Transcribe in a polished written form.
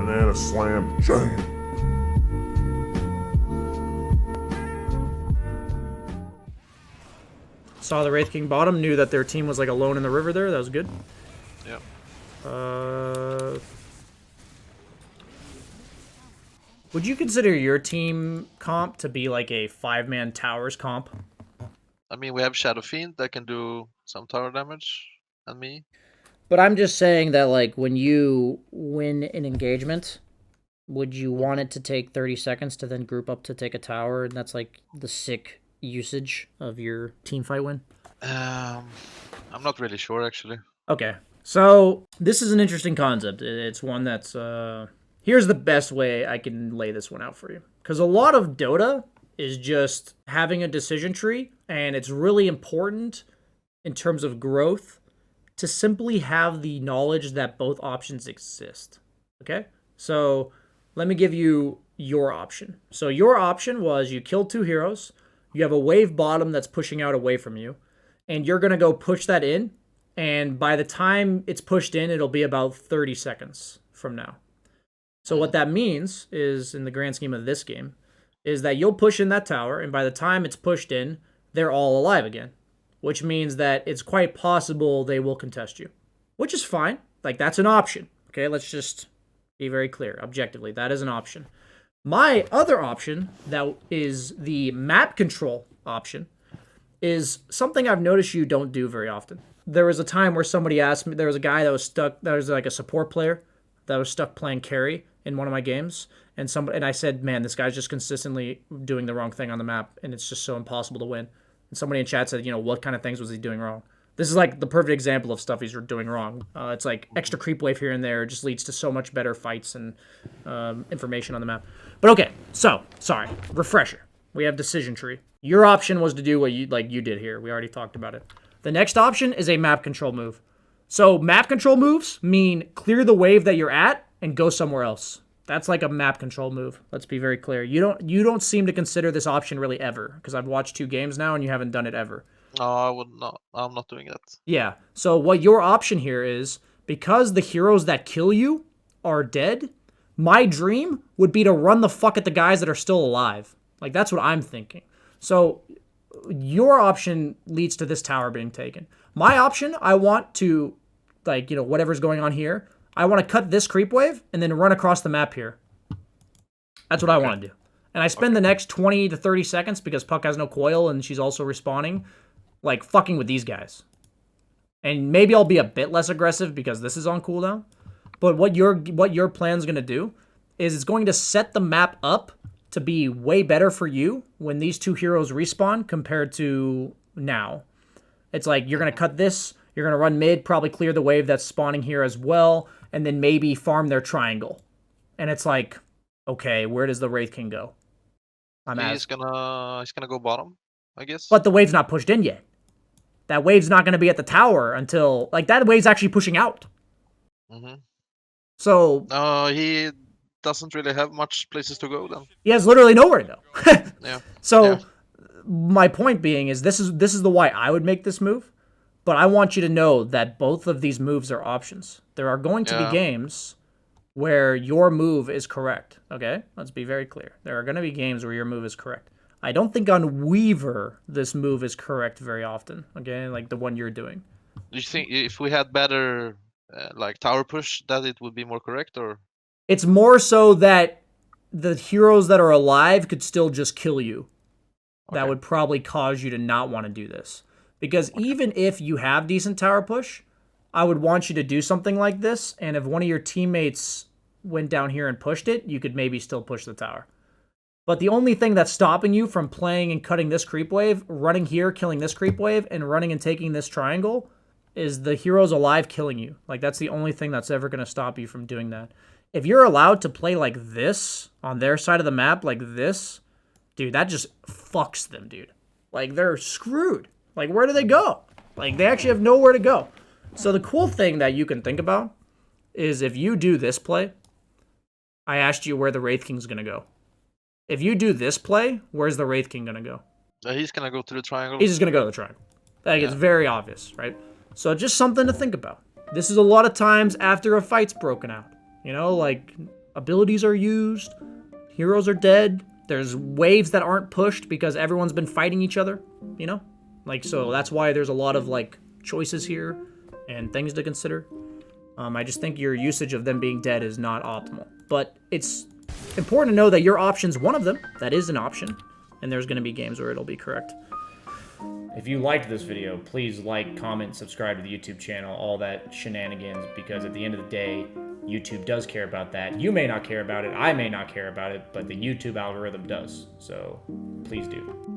Banana slam jam. Saw the Wraith King bottom, knew that their team was like alone in the river there. That was good. Yeah. Would you consider your team comp to be like a 5-man towers comp? I mean, we have Shadow Fiend that can do some tower damage, and me. But I'm just saying that, like, when you win an engagement, would you want it to take 30 seconds to then group up to take a tower, and that's like the sick usage of your team fight win? I'm not really sure, actually. Okay, so this is an interesting concept. It's one that's here's the best way I can lay this one out for you, because a lot of Dota is just having a decision tree, and it's really important in terms of growth to simply have the knowledge that both options exist. Okay, so let me give you your option. So your option was you killed 2 heroes, you have a wave bottom that's pushing out away from you, and you're going to go push that in, and by the time it's pushed in, it'll be about 30 seconds from now. So what that means is, in the grand scheme of this game, is that you'll push in that tower, and by the time it's pushed in, they're all alive again, which means that it's quite possible they will contest you, which is fine. Like, that's an option. Okay, let's just be very clear. Objectively, that is an option. My other option, that is the map control option, is something I've noticed you don't do very often. There was a time where somebody asked me, there was a guy that was stuck, that was like a support player, that was stuck playing carry in one of my games, and I said, man, this guy's just consistently doing the wrong thing on the map, and it's just so impossible to win. And somebody in chat said, what kind of things was he doing wrong? This is like the perfect example of stuff he's doing wrong. It's like extra creep wave here and there just leads to so much better fights and information on the map. But okay, so, sorry, refresher. We have decision tree. Your option was to do what you did here. We already talked about it. The next option is a map control move. So map control moves mean clear the wave that you're at and go somewhere else. That's like a map control move. Let's be very clear. You don't seem to consider this option really ever, because I've watched 2 games now and you haven't done it ever. No, I would not. I'm not doing that. Yeah. So what your option here is, because the heroes that kill you are dead, my dream would be to run the fuck at the guys that are still alive. Like, that's what I'm thinking. So your option leads to this tower being taken. My option, I want to, whatever's going on here, I want to cut this creep wave and then run across the map here. That's what I want to do. And I spend the next 20 to 30 seconds, because Puck has no coil and she's also respawning, like, fucking with these guys. And maybe I'll be a bit less aggressive because this is on cooldown. But what your plan's going to do is it's going to set the map up to be way better for you when these 2 heroes respawn compared to now. It's like, you're going to cut this, you're going to run mid, probably clear the wave that's spawning here as well, and then maybe farm their triangle. And it's like, okay, where does the Wraith King go? He's gonna go bottom, I guess. But the wave's not pushed in yet. That wave's not going to be at the tower until, that wave's actually pushing out. Mm-hmm. So he doesn't really have much places to go then. He has literally nowhere to go. Yeah. So my point being is, this is the why I would make this move. But I want you to know that both of these moves are options. There are going to be games where your move is correct, okay? Let's be very clear. There are going to be games where your move is correct. I don't think on Weaver this move is correct very often, okay? Like the one you're doing. Do you think if we had better, tower push, that it would be more correct, or? It's more so that the heroes that are alive could still just kill you. Okay. That would probably cause you to not want to do this. Because even if you have decent tower push, I would want you to do something like this, and if one of your teammates went down here and pushed it, you could maybe still push the tower. But the only thing that's stopping you from playing and cutting this creep wave, running here, killing this creep wave, and running and taking this triangle, is the heroes alive killing you. Like, that's the only thing that's ever going to stop you from doing that. If you're allowed to play like this, on their side of the map, like this, dude, that just fucks them, dude. Like, they're screwed. Like, where do they go? Like, they actually have nowhere to go. So the cool thing that you can think about is, if you do this play, I asked you where the Wraith King's going to go. If you do this play, where's the Wraith King going to go? He's going to go to the triangle. He's just going to go to the triangle. Like, it's very obvious, right? So just something to think about. This is a lot of times after a fight's broken out. abilities are used, heroes are dead, there's waves that aren't pushed because everyone's been fighting each other, you know? Like, so that's why there's a lot of, like, choices here and things to consider. I just think your usage of them being dead is not optimal. But it's important to know that your option's one of them. That is an option. And there's going to be games where it'll be correct. If you liked this video, please like, comment, subscribe to the YouTube channel, all that shenanigans, because at the end of the day, YouTube does care about that. You may not care about it, I may not care about it, but the YouTube algorithm does. So please do.